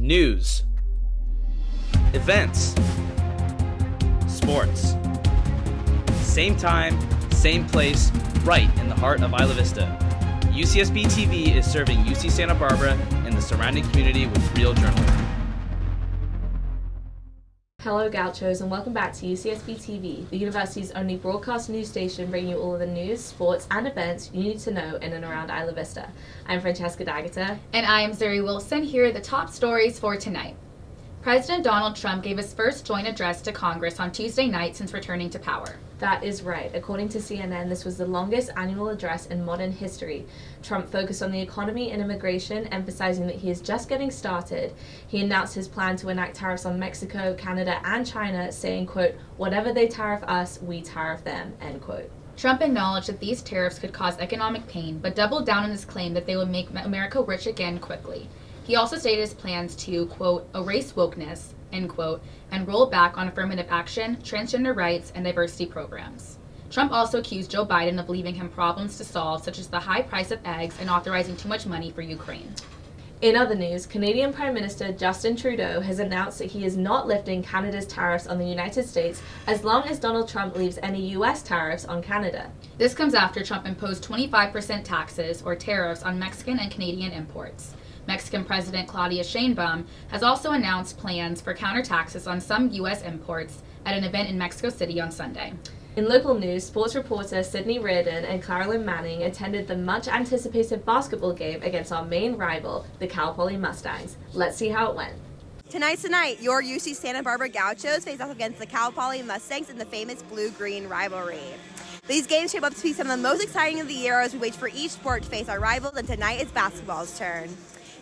News. Events. Sports. Same time, same place, right in the heart of Isla Vista. UCSBTV is serving UC Santa Barbara and the surrounding community with real journalism. Hello Gauchos and welcome back to UCSBTV, the university's only broadcast news station bringing you all of the news, sports and events you need to know in and around Isla Vista. I'm Francesca. And I am Zuri Wilson. Here are the top stories for tonight. President Donald Trump gave his first joint address to Congress on Tuesday night since returning to power. That is right. According to CNN, this was the longest annual address in modern history. Trump focused on the economy and immigration, emphasizing that he is just getting started. He announced his plan to enact tariffs on Mexico, Canada, and China, saying, quote, "Whatever they tariff us, we tariff them," end quote. Trump acknowledged that these tariffs could cause economic pain, but doubled down on his claim that they would make America rich again quickly. He also stated his plans to, quote, "erase wokeness," end quote, and roll back on affirmative action, transgender rights, and diversity programs. Trump also accused Joe Biden of leaving him problems to solve, such as the high price of eggs and authorizing too much money for Ukraine. In other news, Canadian Prime Minister Justin Trudeau has announced that he is not lifting Canada's tariffs on the United States as long as Donald Trump leaves any U.S. tariffs on Canada. This comes after Trump imposed 25% taxes, or tariffs, on Mexican and Canadian imports. Mexican President Claudia Sheinbaum has also announced plans for counter taxes on some U.S. imports at an event in Mexico City on Sunday. In local news, sports reporter Sydney Reardon and Claralyn Manning attended the much-anticipated basketball game against our main rival, the Cal Poly Mustangs. Let's see how it went. Tonight, your UC Santa Barbara Gauchos face off against the Cal Poly Mustangs in the famous blue-green rivalry. These games shape up to be some of the most exciting of the year as we wait for each sport to face our rivals, and tonight it's basketball's turn.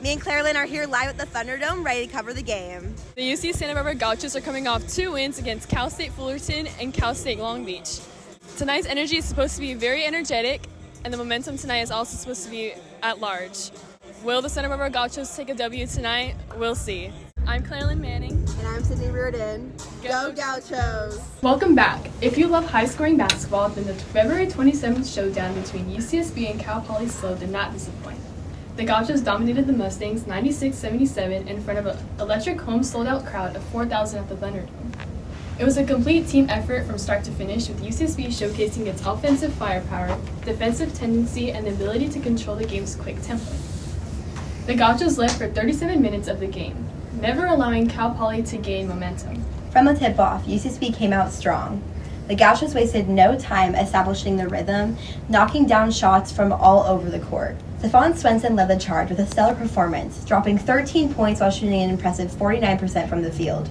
Me and Claralyn are here live at the Thunderdome, ready to cover the game. The UC Santa Barbara Gauchos are coming off 2 wins against Cal State Fullerton and Cal State Long Beach. Tonight's energy is supposed to be very energetic, and the momentum tonight is also supposed to be at large. Will the Santa Barbara Gauchos take a W tonight? We'll see. I'm Claralyn Manning. And I'm Sydney Reardon. Go Gauchos! Welcome back. If you love high-scoring basketball, then the February 27th showdown between UCSB and Cal Poly Slo did not disappoint. The Gauchos dominated the Mustangs 96-77 in front of an electric home sold-out crowd of 4,000 at the Thunderdome. It was a complete team effort from start to finish, with UCSB showcasing its offensive firepower, defensive tendency, and the ability to control the game's quick tempo. The Gauchos led for 37 minutes of the game, never allowing Cal Poly to gain momentum. From the tip-off, UCSB came out strong. The Gauchos wasted no time establishing the rhythm, knocking down shots from all over the court. Stephon Swenson led the charge with a stellar performance, dropping 13 points while shooting an impressive 49% from the field.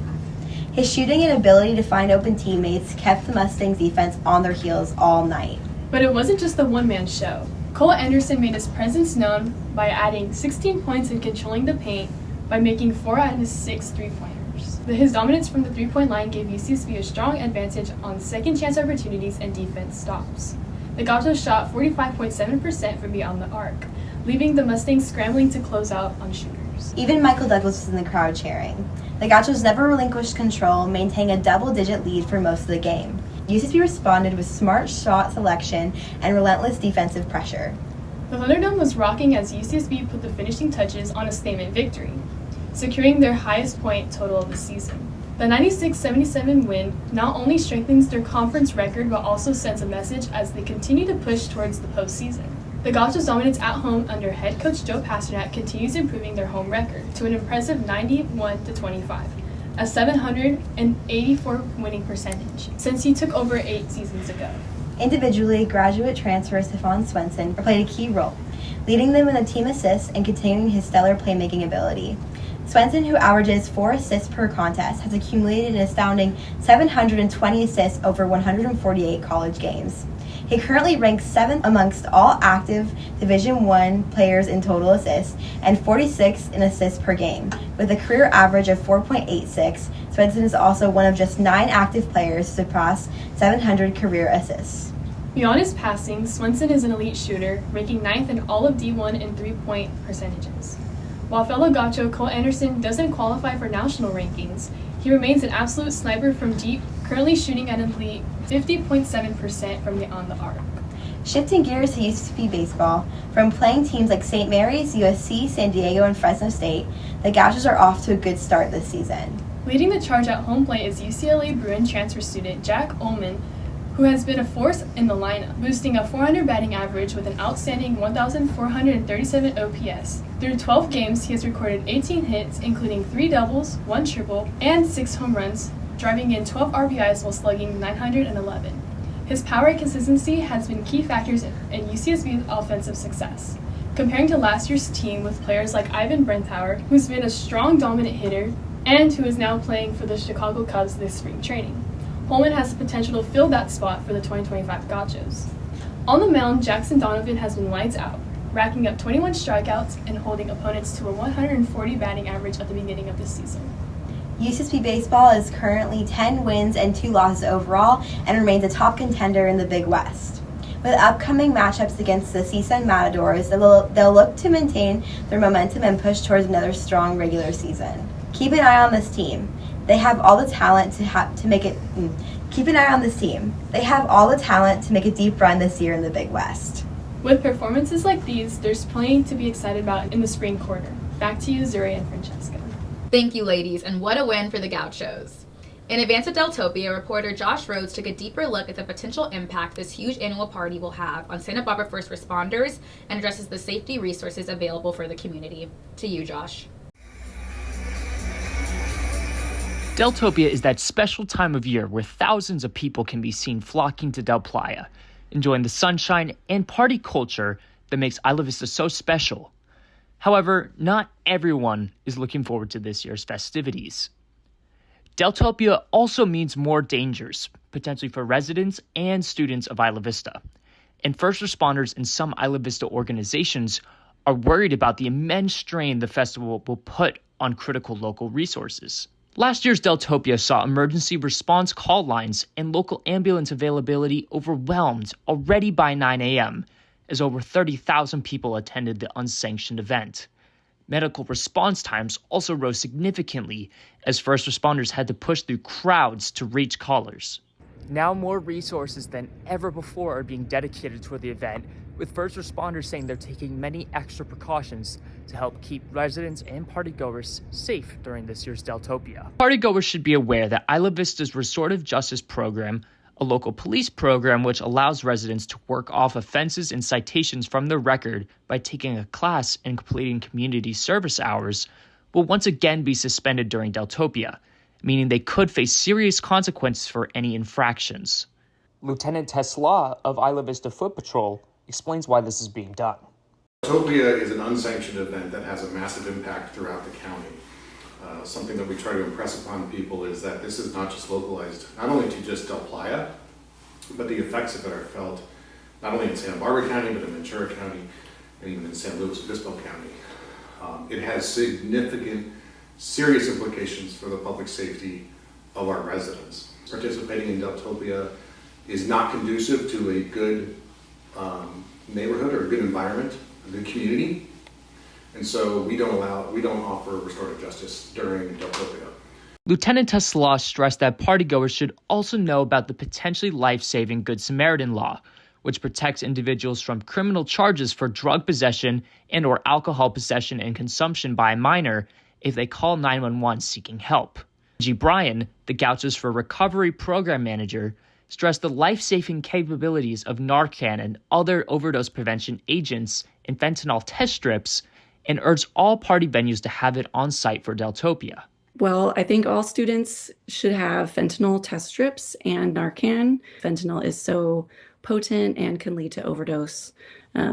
His shooting and ability to find open teammates kept the Mustangs defense on their heels all night. But it wasn't just a one-man show. Cole Anderson made his presence known by adding 16 points and controlling the paint by making 4 out of his 6 three-pointers. His dominance from the three-point line gave UCSB a strong advantage on second-chance opportunities and defense stops. The Gauchos shot 45.7% from beyond the arc, leaving the Mustangs scrambling to close out on shooters. Even Michael Douglas was in the crowd cheering. The Gauchos never relinquished control, maintaining a double-digit lead for most of the game. UCSB responded with smart shot selection and relentless defensive pressure. The Thunderdome was rocking as UCSB put the finishing touches on a statement victory, securing their highest point total of the season. The 96-77 win not only strengthens their conference record but also sends a message as they continue to push towards the postseason. The Gauchos' dominance at home under head coach Joe Pasternak continues improving their home record to an impressive 91-25, a 784 winning percentage since he took over 8 seasons ago. Individually, graduate transfer Stephon Swenson played a key role, leading them in the team assists and continuing his stellar playmaking ability. Swenson, who averages 4 assists per contest, has accumulated an astounding 720 assists over 148 college games. He currently ranks 7th amongst all active Division I players in total assists and 46th in assists per game. With a career average of 4.86, Swenson is also one of just 9 active players to surpass 700 career assists. Beyond his passing, Swenson is an elite shooter, ranking 9th in all of D1 in three-point percentages. While fellow Gaucho Cole Anderson doesn't qualify for national rankings, he remains an absolute sniper from deep, currently shooting at an elite 50.7% from beyond the arc. Shifting gears to UCSB baseball, from playing teams like St. Mary's, USC, San Diego, and Fresno State, the Gauchos are off to a good start this season. Leading the charge at home plate is UCLA Bruin transfer student Jack Ullman, who has been a force in the lineup, boosting a .400 batting average with an outstanding 1,437 OPS. Through 12 games, he has recorded 18 hits, including 3 doubles, 1 triple, and 6 home runs, driving in 12 RBIs while slugging .911. His power and consistency has been key factors in UCSB's offensive success. Comparing to last year's team with players like Ivan Brentauer, who's been a strong, dominant hitter, and who is now playing for the Chicago Cubs this spring training, Holman has the potential to fill that spot for the 2025 Gauchos. On the mound, Jackson Donovan has been lights out, racking up 21 strikeouts and holding opponents to a 140 batting average at the beginning of the season. UCSB baseball is currently 10 wins and 2 losses overall and remains a top contender in the Big West. With upcoming matchups against the CSUN Matadors, they'll look to maintain their momentum and push towards another strong regular season. Keep an eye on this team. They have all the talent to make it. Keep an eye on this team. They have all the talent to make a deep run this year in the Big West. With performances like these, there's plenty to be excited about in the spring quarter. Back to you, Zuri and Francesca. Thank you, ladies, and what a win for the Gauchos. In advance of Deltopia, reporter Josh Rhodes took a deeper look at the potential impact this huge annual party will have on Santa Barbara first responders and addresses the safety resources available for the community. To you, Josh. Deltopia is that special time of year where thousands of people can be seen flocking to Del Playa, enjoying the sunshine and party culture that makes Isla Vista so special. However, not everyone is looking forward to this year's festivities. Deltopia also means more dangers, potentially for residents and students of Isla Vista. And first responders in some Isla Vista organizations are worried about the immense strain the festival will put on critical local resources. Last year's Deltopia saw emergency response call lines and local ambulance availability overwhelmed already by 9 a.m., as over 30,000 people attended the unsanctioned event. Medical response times also rose significantly as first responders had to push through crowds to reach callers. Now more resources than ever before are being dedicated toward the event, with first responders saying they're taking many extra precautions to help keep residents and partygoers safe during this year's Deltopia. Partygoers should be aware that Isla Vista's Restorative Justice Program, a local police program which allows residents to work off offenses and citations from their record by taking a class and completing community service hours, will once again be suspended during Deltopia, meaning they could face serious consequences for any infractions. Lieutenant Tesla of Isla Vista Foot Patrol explains why this is being done. Deltopia is an unsanctioned event that has a massive impact throughout the county. Something that we try to impress upon people is that this is not just localized, not only to just Del Playa, but the effects of it are felt not only in Santa Barbara County, but in Ventura County, and even in San Luis Obispo County. It has significant, serious implications for the public safety of our residents. Participating in Deltopia is not conducive to a good neighborhood or a good environment, a good community. And so we don't offer restorative justice during Deltopia. Lieutenant Tesla stressed that partygoers should also know about the potentially life-saving Good Samaritan law, which protects individuals from criminal charges for drug possession and or alcohol possession and consumption by a minor if they call 911 seeking help. G. Bryan, the Gauchos for Recovery program manager, stressed the life-saving capabilities of Narcan and other overdose prevention agents in fentanyl test strips and urged all party venues to have it on site for Deltopia. Well, I think all students should have fentanyl test strips and Narcan. Fentanyl is so potent and can lead to overdose,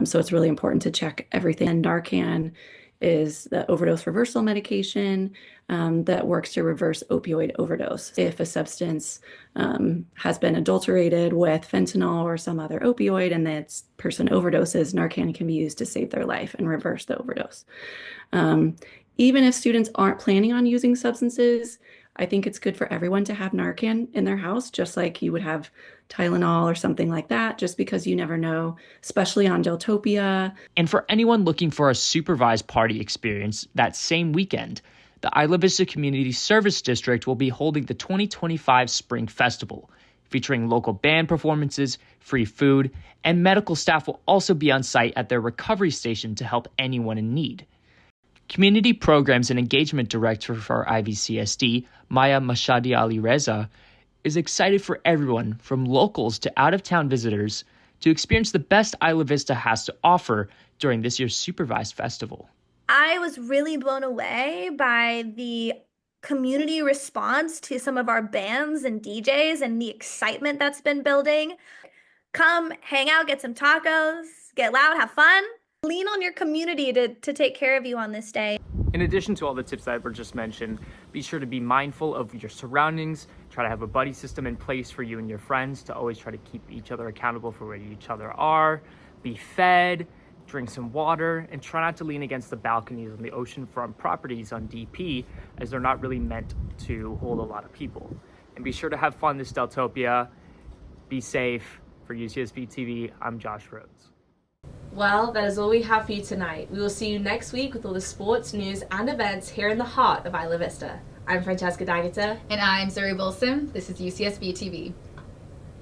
so it's really important to check everything. And Narcan is the overdose reversal medication that works to reverse opioid overdose. If a substance has been adulterated with fentanyl or some other opioid and that person overdoses, Narcan can be used to save their life and reverse the overdose. Even if students aren't planning on using substances, I think it's good for everyone to have Narcan in their house, just like you would have Tylenol or something like that, just because you never know, especially on Deltopia. And for anyone looking for a supervised party experience that same weekend, the Isla Vista Community Service District will be holding the 2025 Spring Festival, featuring local band performances, free food, and medical staff will also be on site at their recovery station to help anyone in need. Community Programs and Engagement Director for IVCSD, Maya Mashadi Ali Reza, is excited for everyone from locals to out-of-town visitors to experience the best Isla Vista has to offer during this year's supervised festival. I was really blown away by the community response to some of our bands and DJs and the excitement that's been building. Come hang out, get some tacos, get loud, have fun. Lean on your community to take care of you on this day. In addition to all the tips that were just mentioned, be sure to be mindful of your surroundings. Try to have a buddy system in place for you and your friends to always try to keep each other accountable for where each other are. Be fed, drink some water, and try not to lean against the balconies on the oceanfront properties on DP, as they're not really meant to hold a lot of people. And be sure to have fun this Deltopia. Be safe. For UCSBTV, I'm Josh Rhodes. Well, that is all we have for you tonight. We will see you next week with all the sports, news, and events here in the heart of Isla Vista. I'm Francesca. And I'm Zuri. This is UCSBTV.